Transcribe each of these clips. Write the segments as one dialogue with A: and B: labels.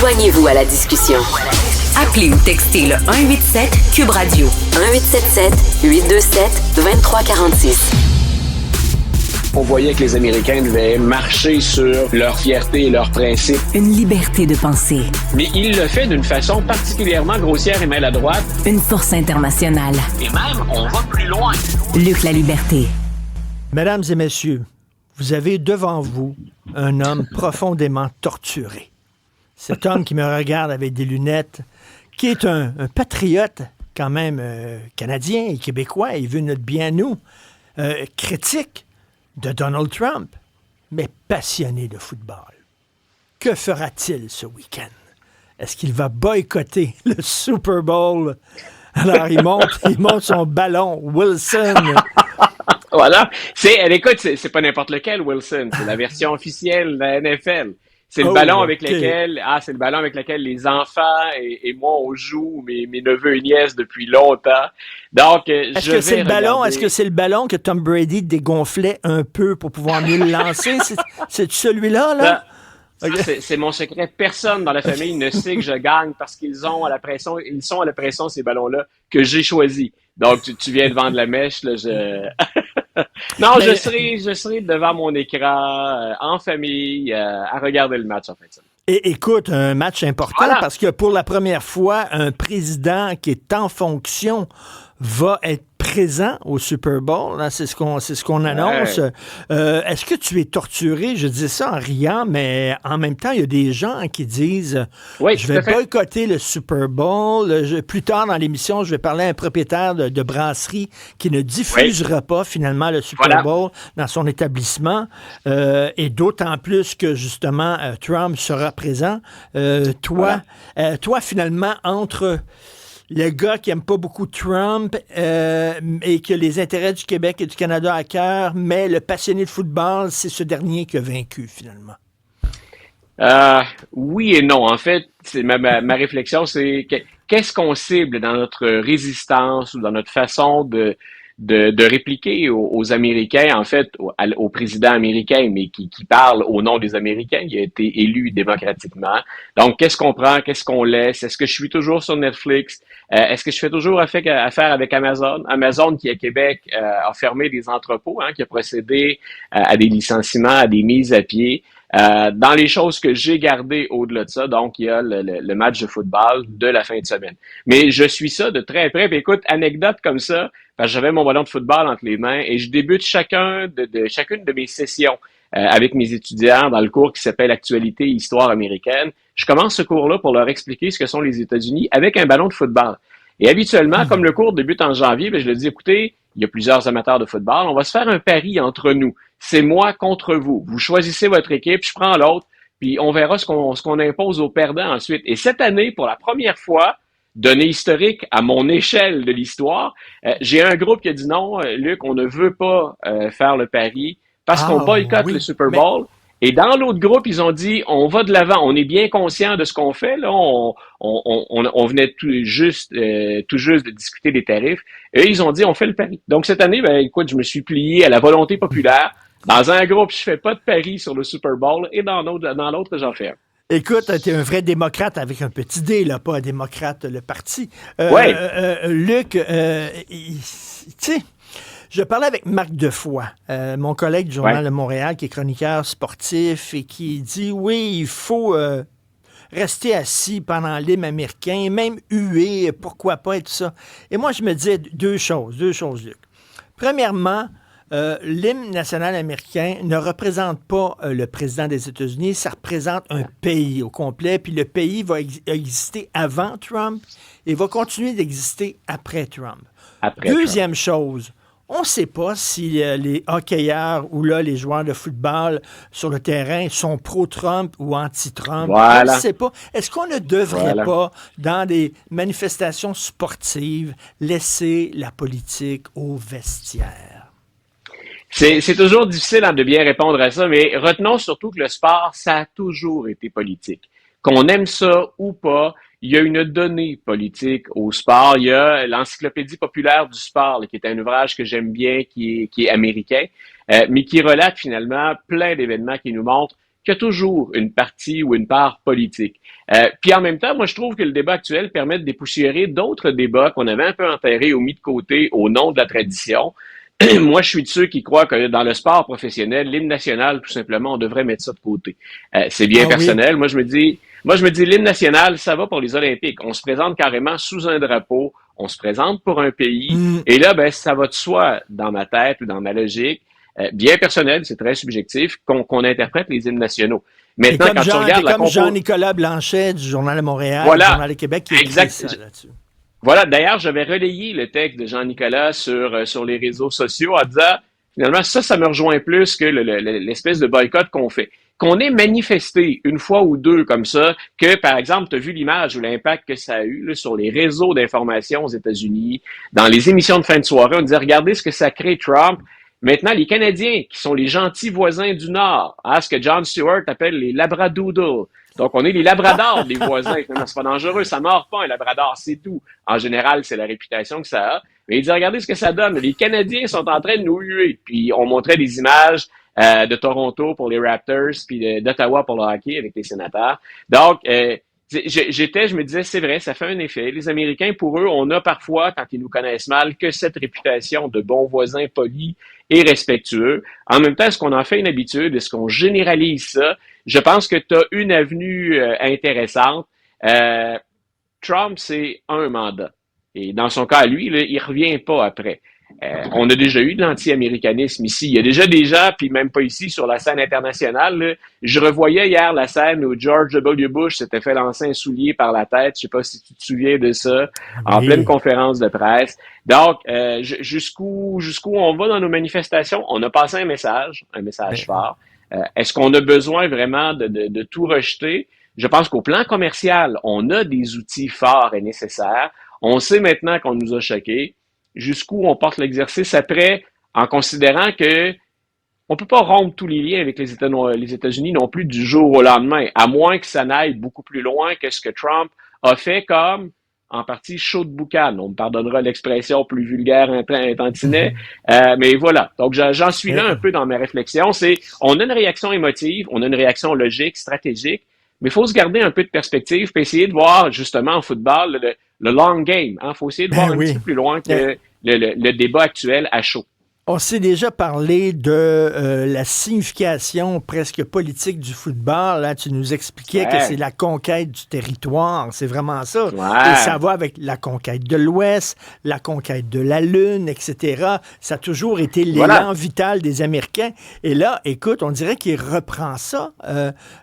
A: Joignez-vous à la discussion. Appelez ou textez le 187 Cube Radio 1877-827-2346.
B: On voyait que les Américains devaient marcher sur leur fierté et leurs principes.
A: Une liberté de penser.
B: Mais il le fait d'une façon particulièrement grossière et maladroite.
A: Une force internationale.
B: Et même, on va plus loin.
A: Luc La Liberté.
C: Mesdames et messieurs, vous avez devant vous un homme profondément torturé. Cet homme qui me regarde avec des lunettes, qui est un patriote quand même canadien et québécois, il veut notre bien à nous, critique de Donald Trump, mais passionné de football. Que fera-t-il ce week-end? Est-ce qu'il va boycotter le Super Bowl? Alors, il monte son ballon, Wilson.
B: Voilà. Écoute, c'est pas n'importe lequel, Wilson. C'est la version officielle de la NFL. C'est le ballon avec lequel les enfants et moi on joue, mes neveux et nièces depuis longtemps. Donc,
C: Est-ce que c'est le ballon que Tom Brady dégonflait un peu pour pouvoir mieux le lancer? C'est celui-là, là?
B: Okay. C'est mon secret. Personne dans la famille ne sait que je gagne parce qu'ils sont à la pression, ces ballons-là, que j'ai choisis. Donc, tu viens de vendre la mèche, là, Non, je serai devant mon écran, en famille, à regarder le match en fin de semaine.
C: Et écoute, un match important parce que pour la première fois, un président qui est en fonction va être présent au Super Bowl. Là, c'est ce qu'on annonce. Ouais. Est-ce que tu es torturé? Je dis ça en riant, mais en même temps, il y a des gens qui disent je vais boycotter le Super Bowl. Plus tard dans l'émission, je vais parler à un propriétaire de brasserie qui ne diffusera pas finalement le Super Bowl dans son établissement. Et d'autant plus que justement, Trump sera présent. Toi, finalement, entre le gars qui n'aime pas beaucoup Trump et qui a les intérêts du Québec et du Canada à cœur, mais le passionné de football, c'est ce dernier qui a vaincu, finalement.
B: Oui et non. En fait, c'est ma réflexion, c'est qu'est-ce qu'on cible dans notre résistance ou dans notre façon de répliquer aux Américains, en fait, au président américain, mais qui parle au nom des Américains. Il a été élu démocratiquement. Donc, qu'est-ce qu'on prend? Qu'est-ce qu'on laisse? Est-ce que je suis toujours sur Netflix? Est-ce que je fais toujours affaire avec Amazon? Amazon, qui à Québec a fermé des entrepôts, qui a procédé à des licenciements, à des mises à pied. Dans les choses que j'ai gardées au-delà de ça, donc il y a le match de football de la fin de semaine. Mais je suis ça de très près. Puis écoute, anecdote comme ça, parce que j'avais mon ballon de football entre les mains et je débute chacune de mes sessions avec mes étudiants dans le cours qui s'appelle Actualité et Histoire américaine. Je commence ce cours-là pour leur expliquer ce que sont les États-Unis avec un ballon de football. Et habituellement, comme le cours débute en janvier, je leur dis, écoutez, il y a plusieurs amateurs de football, on va se faire un pari entre nous. C'est moi contre vous. Vous choisissez votre équipe, je prends l'autre, puis on verra ce qu'on impose aux perdants ensuite. Et cette année, pour la première fois, donnée historique à mon échelle de l'histoire, j'ai un groupe qui a dit non, Luc, on ne veut pas faire le pari parce qu'on boycotte le Super Bowl. Et dans l'autre groupe, ils ont dit, on va de l'avant, on est bien conscient de ce qu'on fait. Là, on venait tout juste de discuter des tarifs. Et ils ont dit, on fait le pari. Donc cette année, écoute, je me suis plié à la volonté populaire. Dans un groupe, je fais pas de pari sur le Super Bowl et dans l'autre, j'en fais un.
C: Écoute, t'es un vrai démocrate avec un petit D, là, pas un démocrate, le parti. Luc, tu sais, je parlais avec Marc Defoy, mon collègue du Journal de Montréal, qui est chroniqueur sportif et qui dit, oui, il faut rester assis pendant l'hymne américain, même huer, pourquoi pas, et tout ça. Et moi, je me disais deux choses, Luc. Premièrement, l'hymne national américain ne représente pas le président des États-Unis, ça représente un pays au complet, puis le pays va exister avant Trump et va continuer d'exister après Trump. Deuxième chose, on ne sait pas si les hockeyeurs ou là, les joueurs de football sur le terrain sont pro-Trump ou anti-Trump. On ne sait pas. Est-ce qu'on ne devrait pas, dans des manifestations sportives, laisser la politique au vestiaire?
B: C'est toujours difficile de bien répondre à ça, mais retenons surtout que le sport, ça a toujours été politique. Qu'on aime ça ou pas, il y a une donnée politique au sport. Il y a l'Encyclopédie populaire du sport, qui est un ouvrage que j'aime bien, qui est américain, mais qui relate finalement plein d'événements qui nous montrent qu'il y a toujours une partie ou une part politique. Puis en même temps, moi, je trouve que le débat actuel permet de dépoussiérer d'autres débats qu'on avait un peu enterrés ou mis de côté au nom de la tradition. Moi, je suis de ceux qui croient que dans le sport professionnel, l'hymne national, tout simplement, on devrait mettre ça de côté. C'est bien personnel.
C: Oui.
B: Moi, je me dis, l'hymne national, ça va pour les Olympiques. On se présente carrément sous un drapeau, on se présente pour un pays, et là, ben, ça va de soi dans ma tête ou dans ma logique, bien personnel, c'est très subjectif, qu'on interprète les hymnes nationaux. Maintenant, quand tu regardes la
C: comme Jean-Nicolas Blanchet du Journal de Montréal, du
B: voilà,
C: Journal de Québec, qui écrit ça là-dessus.
B: Voilà, d'ailleurs, j'avais relayé le texte de Jean-Nicolas sur les réseaux sociaux en disant, finalement, ça me rejoint plus que l'espèce de boycott qu'on fait. Qu'on ait manifesté une fois ou deux comme ça, que, par exemple, tu as vu l'image ou l'impact que ça a eu là, sur les réseaux d'information aux États-Unis, dans les émissions de fin de soirée, on disait, regardez ce que ça crée Trump. Maintenant, les Canadiens, qui sont les gentils voisins du Nord, ce que Jon Stewart appelle les labradoodles. Donc, on est les labradors des voisins. C'est pas dangereux, ça mord pas un labrador, c'est tout. En général, c'est la réputation que ça a. Mais il dit, regardez ce que ça donne. Les Canadiens sont en train de nous huer. Puis, on montrait des images de Toronto pour les Raptors, puis d'Ottawa pour le hockey avec les Sénateurs. Donc, je me disais, c'est vrai, ça fait un effet. Les Américains, pour eux, on a parfois, quand ils nous connaissent mal, que cette réputation de bons voisins polis et respectueux. En même temps, est-ce qu'on en fait une habitude? Est-ce qu'on généralise ça? Je pense que tu as une avenue intéressante. Trump, c'est un mandat. Et dans son cas, lui, là, il revient pas après. On a déjà eu de l'anti-américanisme ici. Il y a déjà des gens, puis même pas ici, sur la scène internationale. Là. Je revoyais hier la scène où George W. Bush s'était fait lancer un soulier par la tête. Je sais pas si tu te souviens de ça, en pleine conférence de presse. Donc, jusqu'où on va dans nos manifestations? On a passé un message fort. Est-ce qu'on a besoin vraiment de tout rejeter? Je pense qu'au plan commercial, on a des outils forts et nécessaires. On sait maintenant qu'on nous a choqués. Jusqu'où on porte l'exercice après, en considérant que on peut pas rompre tous les liens avec les États-Unis non plus du jour au lendemain, à moins que ça n'aille beaucoup plus loin que ce que Trump a fait comme, en partie, chaud de boucan. On me pardonnera l'expression plus vulgaire un tantinet, mais voilà. Donc, j'en suis là un peu dans mes réflexions. On a une réaction émotive, on a une réaction logique, stratégique, mais il faut se garder un peu de perspective et essayer de voir, justement, en football, le long game. Il faut essayer de voir un petit peu plus loin que le débat actuel à chaud.
C: On s'est déjà parlé de la signification presque politique du football. Là, tu nous expliquais que c'est la conquête du territoire. C'est vraiment ça. Et ça va avec la conquête de l'Ouest, la conquête de la Lune, etc. Ça a toujours été l'élan vital des Américains. Et là, écoute, on dirait qu'il reprend ça.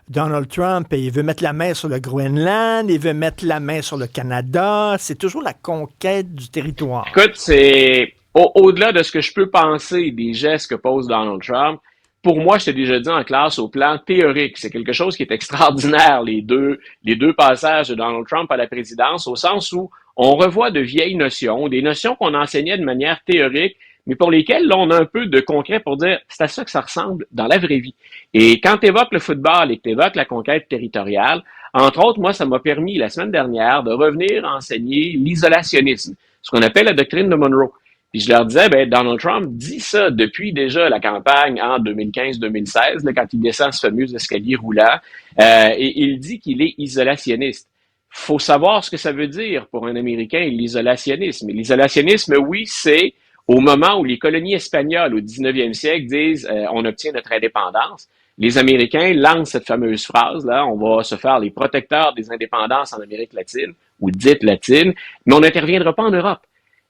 C: Donald Trump, il veut mettre la main sur le Groenland, il veut mettre la main sur le Canada. C'est toujours la conquête du territoire.
B: Écoute, c'est... Au-delà de ce que je peux penser des gestes que pose Donald Trump, pour moi, je t'ai déjà dit en classe, au plan théorique, c'est quelque chose qui est extraordinaire, les deux passages de Donald Trump à la présidence, au sens où on revoit de vieilles notions, des notions qu'on enseignait de manière théorique, mais pour lesquelles, là, on a un peu de concret pour dire, c'est à ça que ça ressemble dans la vraie vie. Et quand tu évoques le football et que tu évoques la conquête territoriale, entre autres, moi, ça m'a permis, la semaine dernière, de revenir enseigner l'isolationnisme, ce qu'on appelle la doctrine de Monroe. Puis je leur disais, Donald Trump dit ça depuis déjà la campagne en 2015-2016, là, quand il descend ce fameux escalier roulant, et il dit qu'il est isolationniste. Faut savoir ce que ça veut dire pour un Américain, l'isolationnisme. Et l'isolationnisme, oui, c'est au moment où les colonies espagnoles au 19e siècle disent on obtient notre indépendance. Les Américains lancent cette fameuse phrase-là, on va se faire les protecteurs des indépendances en Amérique latine, ou dite latine, mais on n'interviendra pas en Europe.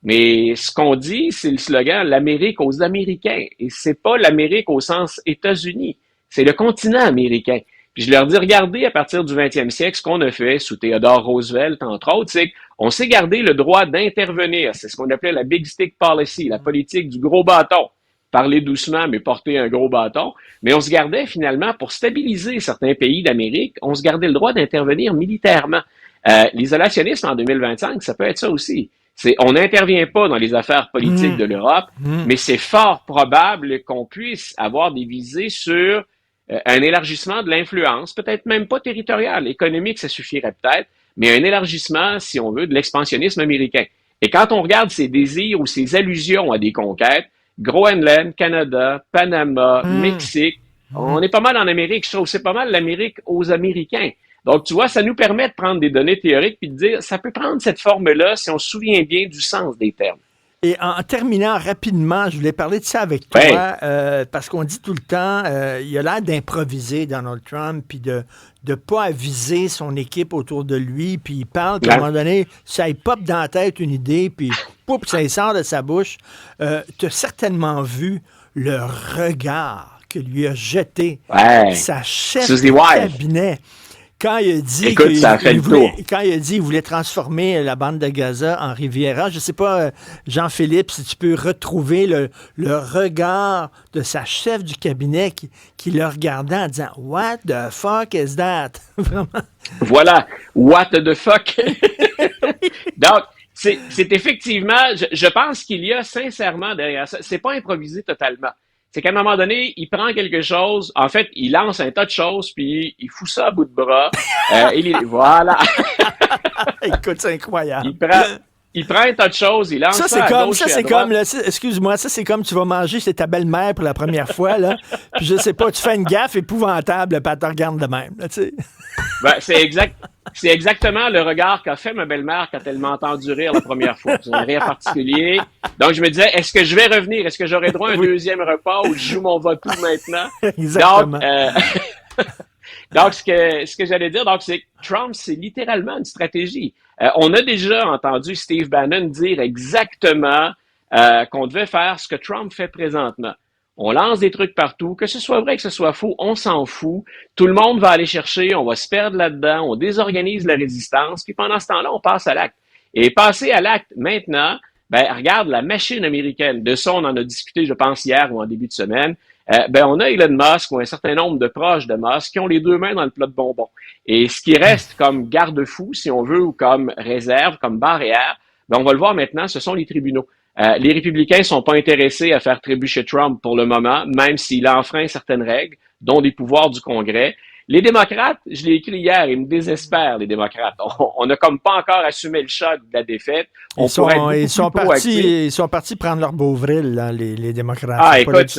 B: Mais ce qu'on dit, c'est le slogan « l'Amérique aux Américains ». Et c'est pas l'Amérique au sens États-Unis, c'est le continent américain. Puis je leur dis, regardez, à partir du 20e siècle, ce qu'on a fait sous Theodore Roosevelt, entre autres, c'est qu'on s'est gardé le droit d'intervenir. C'est ce qu'on appelait la Big Stick Policy, la politique du gros bâton. Parler doucement, mais porter un gros bâton. Mais on se gardait finalement, pour stabiliser certains pays d'Amérique, on se gardait le droit d'intervenir militairement. L'isolationnisme en 2025, ça peut être ça aussi. On n'intervient pas dans les affaires politiques de l'Europe, mais c'est fort probable qu'on puisse avoir des visées sur un élargissement de l'influence, peut-être même pas territorial, économique, ça suffirait peut-être, mais un élargissement, si on veut, de l'expansionnisme américain. Et quand on regarde ses désirs ou ses allusions à des conquêtes, Groenland, Canada, Panama, Mexique, On est pas mal en Amérique. Je trouve que c'est pas mal l'Amérique aux Américains. Donc, tu vois, ça nous permet de prendre des données théoriques puis de dire, ça peut prendre cette forme-là si on se souvient bien du sens des termes.
C: Et en terminant rapidement, je voulais parler de ça avec toi, parce qu'on dit tout le temps, il a l'air d'improviser Donald Trump, puis de ne pas aviser son équipe autour de lui, puis il parle, puis à un moment donné, ça il pop dans la tête une idée, puis pouf, ça sort de sa bouche. Tu as certainement vu le regard que lui a jeté sa chef de cabinet. Quand il a dit qu'il voulait transformer la bande de Gaza en Riviera, je ne sais pas, Jean-Philippe, si tu peux retrouver le regard de sa chef du cabinet qui le regardait en disant « What the fuck is that? » Vraiment.
B: Voilà, « What the fuck? » Donc, c'est effectivement, je pense qu'il y a sincèrement derrière ça, c'est pas improvisé totalement. C'est qu'à un moment donné, il prend quelque chose, en fait, il lance un tas de choses, puis il fout ça à bout de bras. Voilà.
C: Écoute, c'est incroyable.
B: Il prend un tas de choses, il lance ça à gauche et à droite.
C: Excuse-moi, ça c'est comme tu vas manger chez ta belle-mère pour la première fois, là, puis je sais pas, tu fais une gaffe épouvantable, puis elle te regarde de même, là, tu sais.
B: Ben, c'est exactement le regard qu'a fait ma belle-mère quand elle m'a entendu rire la première fois. C'est un rire particulier. Donc, je me disais, est-ce que je vais revenir? Est-ce que j'aurai droit à un deuxième repas où je joue mon va-tout maintenant?
C: Exactement.
B: Donc, ce que j'allais dire, donc, c'est que Trump, c'est littéralement une stratégie. On a déjà entendu Steve Bannon dire exactement qu'on devait faire ce que Trump fait présentement. On lance des trucs partout, que ce soit vrai, que ce soit faux, on s'en fout. Tout le monde va aller chercher, on va se perdre là-dedans, on désorganise la résistance, puis pendant ce temps-là, on passe à l'acte. Et passer à l'acte maintenant, ben regarde la machine américaine. De ça, on en a discuté, je pense, hier ou en début de semaine. On a Elon Musk ou un certain nombre de proches de Musk qui ont les deux mains dans le plat de bonbons. Et ce qui reste comme garde-fou, si on veut, ou comme réserve, comme barrière, on va le voir maintenant, ce sont les tribunaux. Les républicains ne sont pas intéressés à faire trébucher Trump pour le moment, même s'il enfreint certaines règles, dont les pouvoirs du Congrès. Les démocrates, je l'ai écrit hier, ils me désespèrent, les démocrates. On n'a comme pas encore assumé le choc de la défaite.
C: Ils sont partis prendre leur Beauvril, là, les démocrates.
B: Ah, écoute,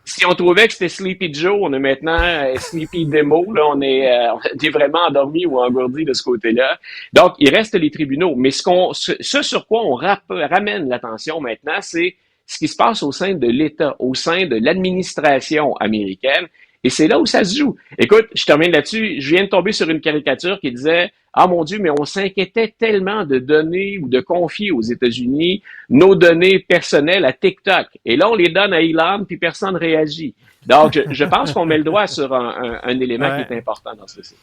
B: si on trouvait que c'était Sleepy Joe, on est maintenant Sleepy Demo. Là, on est vraiment endormi ou engourdi de ce côté-là. Donc, il reste les tribunaux. Mais ce sur quoi on ramène l'attention maintenant, c'est ce qui se passe au sein de l'État, au sein de l'administration américaine. Et c'est là où ça se joue. Écoute, je termine là-dessus. Je viens de tomber sur une caricature qui disait « Ah mon Dieu, mais on s'inquiétait tellement de donner ou de confier aux États-Unis nos données personnelles à TikTok. Et là, on les donne à Elon, puis personne ne réagit. » Donc, je pense qu'on met le doigt sur un élément qui est important dans ceci.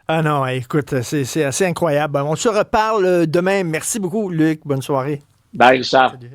C: Ah non, écoute, c'est assez incroyable. On se reparle demain. Merci beaucoup, Luc. Bonne soirée.
B: Bye, Richard. Salut.